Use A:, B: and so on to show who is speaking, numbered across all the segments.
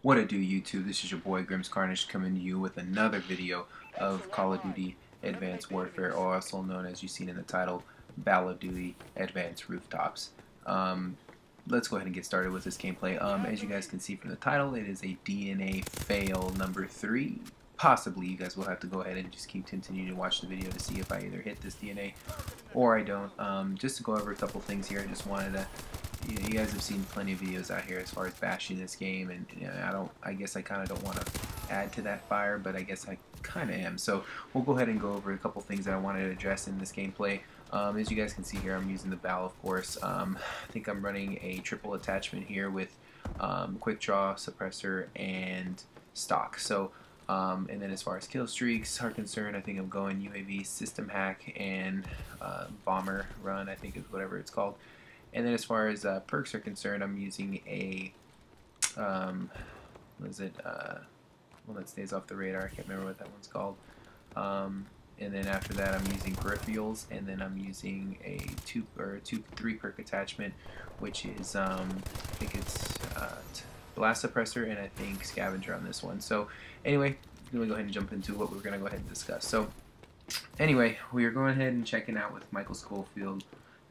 A: What it do, YouTube? This is your boy Grimm's Carnage coming to you with another video of Call of Duty Advanced Warfare, or also known as you've seen in the title, BAL of Duty Advanced Rooftops. Um, let's go ahead and get started with this gameplay. As you guys can see from the title, it is a DNA fail number 3. Possibly you guys will have to go ahead and just keep continuing to watch the video to see if I either hit this DNA or I don't. Just to go over a couple things here, I just wanted to you guys have seen plenty of videos out here as far as bashing this game, and I guess I kind of don't want to add to that fire, but I guess I kind of am. So we'll go ahead and go over a couple things that I wanted to address in this gameplay. As you guys can see here, I'm using the BAL, of course. I think I'm running a triple attachment here with quick draw, suppressor, and stock. So and then as far as kill streaks are concerned, I think I'm going UAV, system hack, and bomber run, I think is whatever it's called. And then as far as perks are concerned, I'm using a, what is it, one that stays off the radar, I can't remember what that one's called. And then after that I'm using peripherals, and then I'm using a 3 perk attachment, which is, I think it's blast suppressor, and I think scavenger on this one. So anyway, I'm going to go ahead and jump into what we're going to go ahead and discuss. So anyway, we are going ahead and checking out with Michael Schofield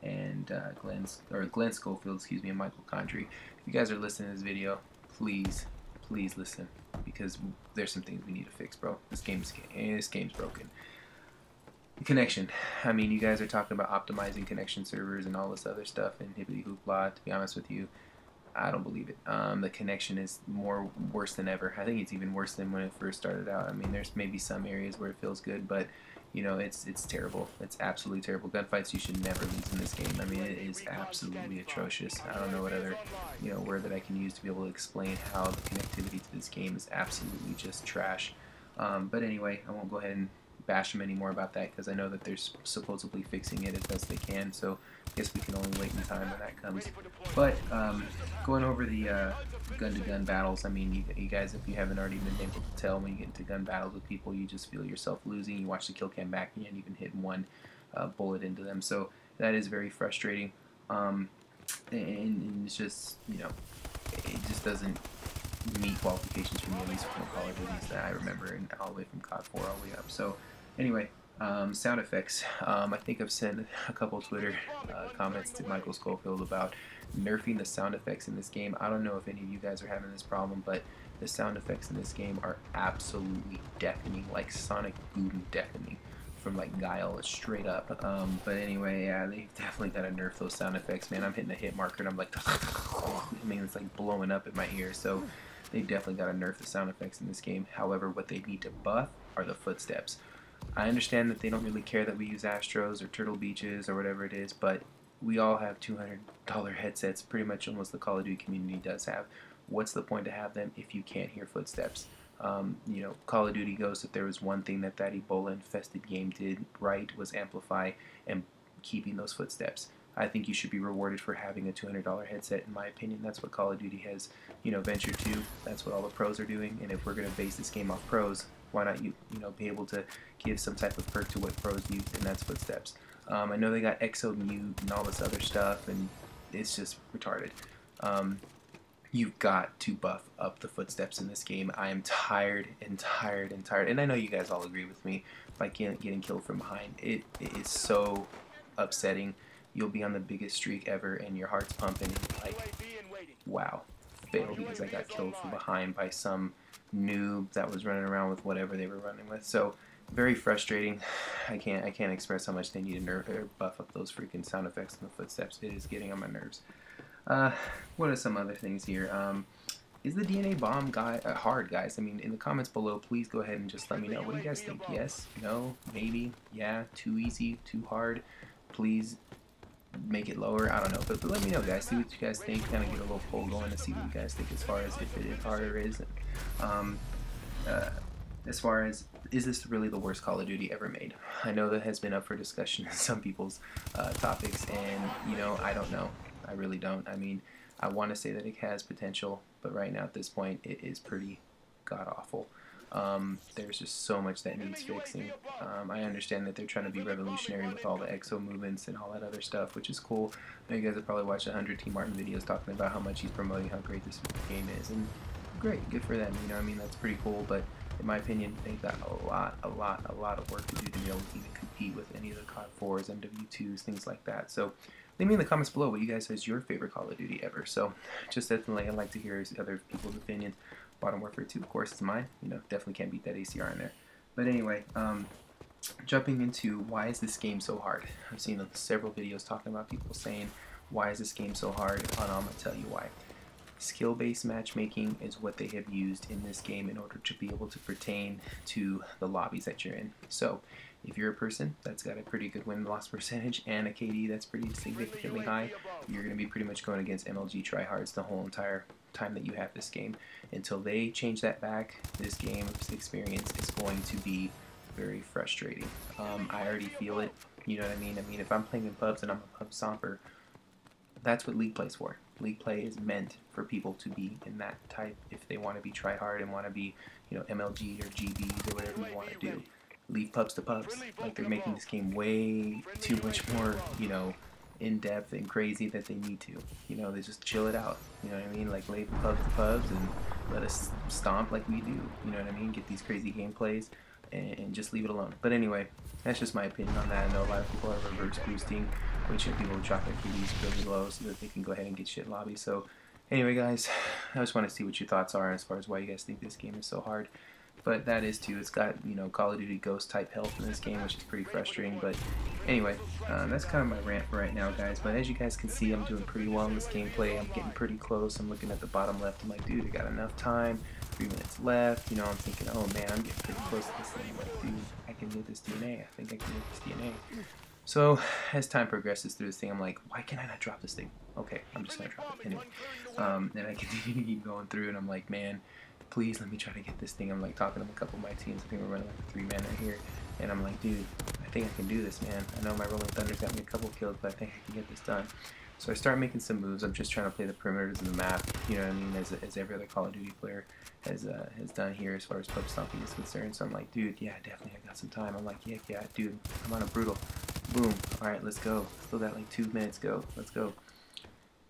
A: and Glenn Schofield, excuse me, and Michael Condrey. If you guys are listening to this video, please listen, because there's some things we need to fix, bro. This game's broken. Connection. I mean, you guys are talking about optimizing connection servers and all this other stuff and hibbity hoopla. To be honest with you, I don't believe it. The connection is worse than ever. I think it's even worse than when it first started out. I mean, there's maybe some areas where it feels good, but you know, it's terrible. It's absolutely terrible. Gunfights you should never lose in this game. I mean, it is absolutely atrocious. I don't know what other word that I can use to be able to explain how the connectivity to this game is absolutely just trash. But anyway, I won't go ahead and bash them anymore about that, because I know that they're supposedly fixing it as best they can, so I guess we can only wait in time when that comes. But going over the gun-to-gun battles, I mean, you guys, if you haven't already been able to tell, when you get into gun battles with people, you just feel yourself losing. You watch the kill cam back and you can't even hit one bullet into them, so that is very frustrating. And it's just, it just doesn't meet qualifications for me, at least from the Call of Duties that I remember, and all the way from COD 4 all the way up. So anyway, sound effects. I think I've sent a couple Twitter comments to Michael Schofield about nerfing the sound effects in this game. I don't know if any of you guys are having this problem, but the sound effects in this game are absolutely deafening, like Sonic Boom deafening from like Guile, straight up. But anyway, yeah, they definitely gotta nerf those sound effects, man. I'm hitting the hit marker and I'm like, I mean, it's like blowing up in my ear. So they definitely gotta nerf the sound effects in this game. However, what they need to buff are the footsteps. I understand that they don't really care that we use Astros or Turtle Beaches or whatever it is, but we all have $200 headsets. Pretty much almost the Call of Duty community does have. What's the point to have them if you can't hear footsteps? Call of Duty Ghosts, if there was one thing that Ebola-infested game did right, was amplify and keeping those footsteps. I think you should be rewarded for having a $200 headset. In my opinion, that's what Call of Duty has, ventured to. That's what all the pros are doing. And if we're going to base this game off pros, why not be able to give some type of perk to what pros use, and that's footsteps. I know they got exo mute and all this other stuff, and it's just retarded. You've got to buff up the footsteps in this game. I am tired, and I know you guys all agree with me by getting killed from behind. It is so upsetting. You'll be on the biggest streak ever, and your heart's pumping, like, wow, failed because I got killed from behind by some noob that was running around with whatever they were running with. So very frustrating. I can't express how much they need to nerf or buff up those freaking sound effects and the footsteps. It is getting on my nerves. What are some other things here? Is the DNA bomb guy hard, guys? I mean, in the comments below, please go ahead and just let me know. What do you guys think? Yes? No? Maybe? Yeah? Too easy? Too hard? Please make it lower. I don't know, but let me know, guys. See what you guys think. Kind of get a little poll going to see what you guys think as far as if it is harder or isn't. As far as, is this really the worst Call of Duty ever made? I know that has been up for discussion in some people's topics, and I don't know. I really don't. I mean, I want to say that it has potential, but right now at this point it is pretty god awful. There's just so much that needs fixing. I understand that they're trying to be revolutionary with all the exo movements and all that other stuff, which is cool. I know you guys have probably watched 100 T. Martin videos talking about how much he's promoting how great this game is, and great, good for them. You know, I mean, that's pretty cool. But in my opinion, they've got a lot of work to do to be able to even compete with any of the COD 4s, MW2s, things like that. So leave me in the comments below what you guys say is your favorite Call of Duty ever. So just definitely, I'd like to hear other people's opinions. Modern Warfare 2, of course, it's mine. You know, definitely can't beat that ACR in there. But anyway, jumping into why is this game so hard? I've seen several videos talking about people saying, why is this game so hard? And I'm going to tell you why. Skill-based matchmaking is what they have used in this game in order to be able to pertain to the lobbies that you're in. So if you're a person that's got a pretty good win-loss percentage and a KD that's pretty significantly high, you're going to be pretty much going against MLG tryhards the whole entire time that you have this game. Until they change that back, this game experience is going to be very frustrating. I already feel it. You know what I mean? I mean, if I'm playing in pubs and I'm a pub stomper, that's what League plays for. League play is meant for people to be in that type if they want to be try hard and want to be, you know, MLG or GBs or whatever you want to do. Leave pubs to pubs. Like, they're making this game way too much more, you know, in depth and crazy that they need to. You know, they just chill it out. You know what I mean? Like, leave pubs to pubs and let us stomp like we do. You know what I mean? Get these crazy gameplays and just leave it alone. But anyway, that's just my opinion on that. I know a lot of people are reverse boosting, which people drop their QDs really low so that they can go ahead and get shit lobbies. So anyway, guys, I just want to see what your thoughts are as far as why you guys think this game is so hard. But that is too, it's got, you know, Call of Duty Ghost type health in this game, which is pretty frustrating. But anyway, that's kind of my rant for right now, guys. But as you guys can see, I'm doing pretty well in this gameplay. I'm getting pretty close. I'm looking at the bottom left. I'm like, dude, I got enough time. 3 minutes left. You know, I'm thinking, oh man, I'm getting pretty close to this thing. I'm like, dude, I can get this DNA. I think I can get this DNA. So as time progresses through this thing, I'm like, why can I not drop this thing? Okay, I'm just gonna drop it anyway. And I continue to keep going through, and I'm like, man, please let me try to get this thing. I'm like talking to a couple of my teams. I think we're running like a 3-man right here, and I'm like, dude, I think I can do this, man. I know my Rolling Thunder's got me a couple kills, but I think I can get this done. So I start making some moves. I'm just trying to play the perimeters of the map, you know what I mean, as every other Call of Duty player has done here as far as pub stomping is concerned. So I'm like, dude, yeah, definitely I got some time. I'm like, yeah, dude, I'm on a brutal. Boom. Alright, let's go. Still got like 2 minutes go. Let's go.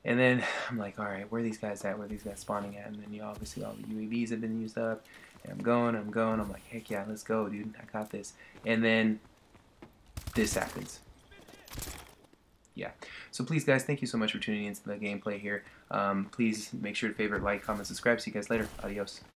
A: And then I'm like, alright, where are these guys at? Where are these guys spawning at? And then, you know, obviously all the UAVs have been used up. And I'm going. I'm like, heck yeah, let's go, dude. I got this. And then this happens. Yeah. So please, guys, thank you so much for tuning into the gameplay here. Please make sure to favorite, like, comment, subscribe. See you guys later. Adios.